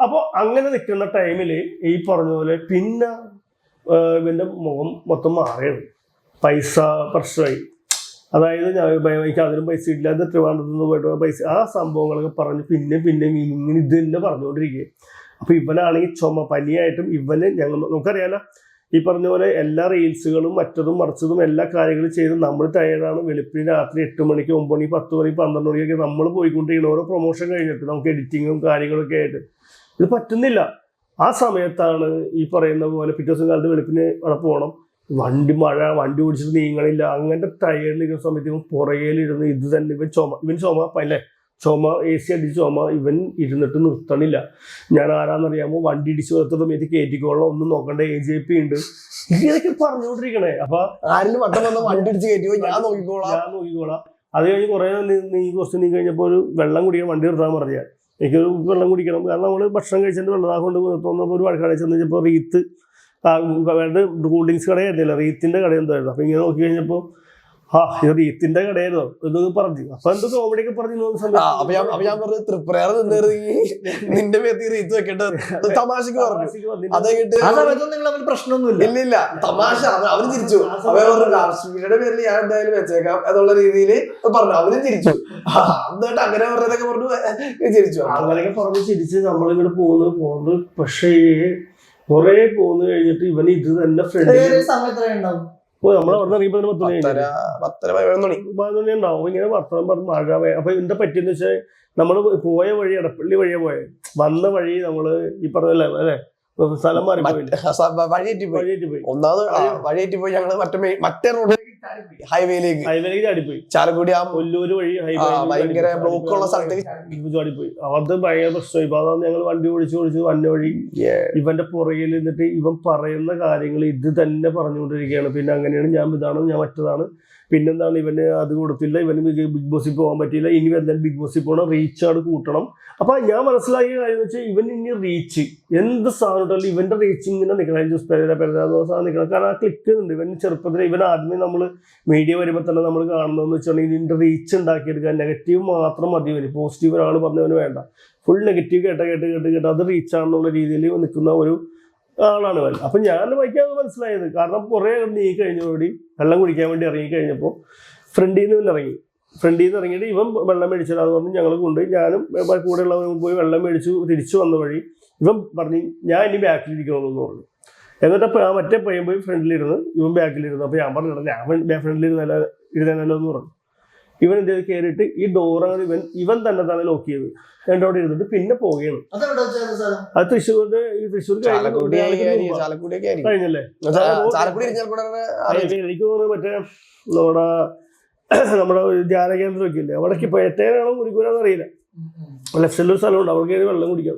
അപ്പോൾ അങ്ങനെ നിൽക്കുന്ന ടൈമിൽ ഈ പറഞ്ഞ പോലെ പിന്നെ ഇവന്റെ മുഖം മൊത്തം മാറിയത്, പൈസ പ്രശ്നമായി. അതായത് എനിക്ക് അതിനും പൈസ ഇല്ല, അത് ട്രിവാൻഡ്രത്ത് നിന്ന് പോയിട്ട് പൈസ, ആ സംഭവങ്ങളൊക്കെ പറഞ്ഞ് പിന്നെ ഇങ്ങനെ ഇത് തന്നെ പറഞ്ഞുകൊണ്ടിരിക്കുക. അപ്പൊ ഇവനാണെങ്കിൽ പനിയായിട്ടും ഇവന് നമുക്കറിയാലോ ഈ പറഞ്ഞ പോലെ എല്ലാ റീൽസുകളും മറ്റതും മറിച്ചതും എല്ലാ കാര്യങ്ങളും ചെയ്ത് നമ്മൾ ടയർഡാണ്. വെളുപ്പിന് രാത്രി 8 മണിക്ക് 9 മണി 10 മണി 12 മണിക്കൊക്കെ നമ്മൾ പോയിക്കൊണ്ടിരിക്കണം ഓരോ പ്രൊമോഷൻ കഴിഞ്ഞിട്ട്, നമുക്ക് എഡിറ്റിങ്ങും കാര്യങ്ങളൊക്കെ ആയിട്ട് ഇത് പറ്റുന്നില്ല. ആ സമയത്താണ് ഈ പറയുന്ന പോലെ പിറ്റേ ദിവസം കാലത്ത് വെളുപ്പിന് അവിടെ പോകണം, വണ്ടി ഓടിച്ചിട്ട് നീങ്ങണില്ല. അങ്ങനത്തെ ടയർഡിലിരിക്കുന്ന സമയത്ത് ഇവൻ പുറകിലിരുന്ന് ഇത് തന്നെ ഇവൻ ചുമ AC അടിച്ച് ചുമ ഇവൻ ഇരുന്നിട്ട് നിർത്തണില്ല. ഞാൻ ആരാന്നറിയാമോ, വണ്ടി ഇടിച്ച് നിർത്തുന്ന സമയത്ത് കയറ്റിക്കോളാം, ഒന്നും നോക്കണ്ട, AJP ഉണ്ട്, ഇതൊക്കെ പറഞ്ഞുകൊണ്ടിരിക്കണേ. അപ്പൊ വണ്ടി ഇടിച്ച് കയറ്റിക്കോ, ഞാൻ നോക്കിക്കോളാം. അത് കഴിഞ്ഞ് കുറെ കുറച്ച് നീ കഴിഞ്ഞപ്പോ ഒരു വെള്ളം കുടിക്കാൻ വണ്ടി നിർത്താൻ പറഞ്ഞാൽ എനിക്കൊരു വെള്ളം കുടിക്കണം, കാരണം നമ്മള് ഭക്ഷണം കഴിച്ചിട്ട് വെള്ളം കൊണ്ട് നിർത്തുന്നപ്പോൾ ഒരു വഴക്കടയിൽ ചെന്ന് കഴിഞ്ഞപ്പോൾ റീത്ത് കൂൾ ഡ്രിങ്ക്സ് കടയായിരുന്നില്ല, റീത്തിന്റെ കട എന്തായിരുന്നു. അപ്പൊ ഇങ്ങനെ നോക്കി കഴിഞ്ഞപ്പോ ഇത് റീത്തിന്റെ കടയായിരുന്നോ എന്നൊക്കെ പറഞ്ഞു. അപ്പൊ എന്തോ കോമഡിയൊക്കെ പറഞ്ഞു. ഞാൻ പറഞ്ഞു തൃപ്രയാർ നിന്റെ പേര് റീത്ത് വെക്കേണ്ടത് തമാശക്ക് പറഞ്ഞു. അത് പ്രശ്നമൊന്നുമില്ല, ഇല്ല തമാശ. അവര് ചിരിച്ചു. കാശ്മീരുടെ പേരിൽ ഞാൻ എന്തായാലും വെച്ചേക്കാം എന്നുള്ള രീതിയിൽ പറഞ്ഞു. അവരും ചിരിച്ചു. എന്നിട്ട് അങ്ങനെ പറഞ്ഞതൊക്കെ പറഞ്ഞു ചിരിച്ചു. അങ്ങനെയൊക്കെ പറഞ്ഞ് ചിരിച്ച് നമ്മളിങ്ങോട്ട് പോകുന്നത്. പക്ഷേ കുറെ പോന്നു കഴിഞ്ഞിട്ട് ഇവന് ഇത് തന്നെ ഫ്രണ്ട് നമ്മളവിടെ ഇറങ്ങിയപ്പോ 10 മണി ഉണ്ടാവും. ഇങ്ങനെ വർത്തമാനം പറഞ്ഞ് മഴ. അപ്പൊ എന്താ പറ്റിയെന്ന് വെച്ചാൽ നമ്മള് പോയ വഴി എടപ്പള്ളി വഴിയാ പോയെ, വന്ന വഴി നമ്മള് ഈ പറഞ്ഞല്ലേ അല്ലെ സ്ഥലം മാറി വഴിയേറ്റി പോയി. ഞങ്ങള് മറ്റേ റോഡ് ഹൈവേയിലേക്ക് ചാടിപ്പോയി. ചാലക്കുടി ആ കൊല്ലൂര് വഴി ഭയങ്കര ബ്ലോക്കുള്ള സ്ഥലത്തേക്ക് ചാടിപ്പോയി. അത് ഭയങ്കര പ്രശ്നമായി. ഇപ്പൊ അതാണ് ഞങ്ങൾ വണ്ടി ഓടിച്ച് വന്ന വഴി ഇവന്റെ പുറകിൽ നിന്നിട്ട് ഇവൻ പറയുന്ന കാര്യങ്ങൾ ഇത് തന്നെ പറഞ്ഞുകൊണ്ടിരിക്കുകയാണ്. പിന്നെ അങ്ങനെയാണ് ഞാൻ ഇതാണ് ഞാൻ മറ്റതാണ്, പിന്നെന്താണ് ഇവന് അത് കൊടുത്തില്ല, ഇവന് ബിഗ് ബോസിൽ പോകാൻ പറ്റിയില്ല, ഇനി എന്തായാലും ബിഗ് ബോസിൽ പോകണം, റീച്ചാണ് കൂട്ടണം. അപ്പൊ ഞാൻ മനസ്സിലാക്കിയ കാര്യം എന്ന് വെച്ചാൽ ഇവൻ ഇനി റീച്ച് എന്ത് സാധനം ഇട്ടാലും ഇവന്റെ റീച്ച് ഇങ്ങനെ നിൽക്കണം. ജൂസ് സാധനം നിൽക്കണം. കാരണം ആ ക്ലിക്കുന്നുണ്ട്. ഇവൻ ചെറുപ്പത്തിൽ ഇവൻ ആദ്യമേ നമ്മൾ മീഡിയ വരുമ്പോൾ തന്നെ നമ്മൾ കാണുന്നതെന്ന് വെച്ചിട്ടുണ്ടെങ്കിൽ ഇതിന്റെ റീച്ച് ഉണ്ടാക്കിയെടുക്കാൻ നെഗറ്റീവ് മാത്രം മതി. വരും പോസിറ്റീവ് ഒരാൾ പറഞ്ഞവന് വേണ്ട, ഫുൾ നെഗറ്റീവ് കേട്ട് അത് റീച്ചാണെന്നുള്ള രീതിയിൽ നിൽക്കുന്ന ഒരു ആളാണ് ഇവൻ. അപ്പൊ ഞാൻ വായിക്കാതെ മനസ്സിലായത്, കാരണം കുറെ നീങ്ങി കഴിഞ്ഞോടി വെള്ളം കുടിക്കാൻ വേണ്ടി ഇറങ്ങിക്കഴിഞ്ഞപ്പോൾ ഫ്രണ്ടിൽ നിന്ന് ഇറങ്ങിയിട്ട് ഇവൻ വെള്ളം മേടിച്ചതാന്ന് പറഞ്ഞ് ഞങ്ങൾ കൊണ്ടുപോയി. ഞാനും കൂടെ ഉള്ളവരും പോയി വെള്ളം മേടിച്ചു. തിരിച്ചു വന്ന വഴി ഇവൻ പറഞ്ഞു ഞാൻ ഇനി ബാക്കിലിരിക്കണമെന്ന് പറഞ്ഞു. എന്നിട്ട് ആ മറ്റേ പയ്യൻ പോയി ഫ്രണ്ടിലിരുന്ന് ഇവൻ ബാക്കിലിരുന്നു. അപ്പൊ ഞാൻ പറഞ്ഞു ഞാൻ ഫ്രണ്ടിലിരുന്നല്ലോ എന്ന് പറഞ്ഞു. ഇവൻ എന്ത് ചെയ്ത് കയറിയിട്ട് ഈ ഡോറാണ് ഇവൻ തന്നെ ലോക്ക് ചെയ്ത് എൻ്റെ അവിടെ ഇരുന്നിട്ട് പിന്നെ പോവുകയാണ്. അത് തൃശ്ശൂർ കഴിഞ്ഞല്ലേ. എനിക്ക് തോന്നുന്നു മറ്റേ നമ്മുടെ ധ്യാന കേന്ദ്രമൊക്കെ ഇല്ലേ, അവിടേക്ക് ഇപ്പോൾ എത്തേനാണോ കുടിക്കൂലെന്ന് അറിയില്ല. ലെഫ്റ്റിലൊരു സ്ഥലമുണ്ട്, അവിടെ കയറി വെള്ളം കുടിക്കാം.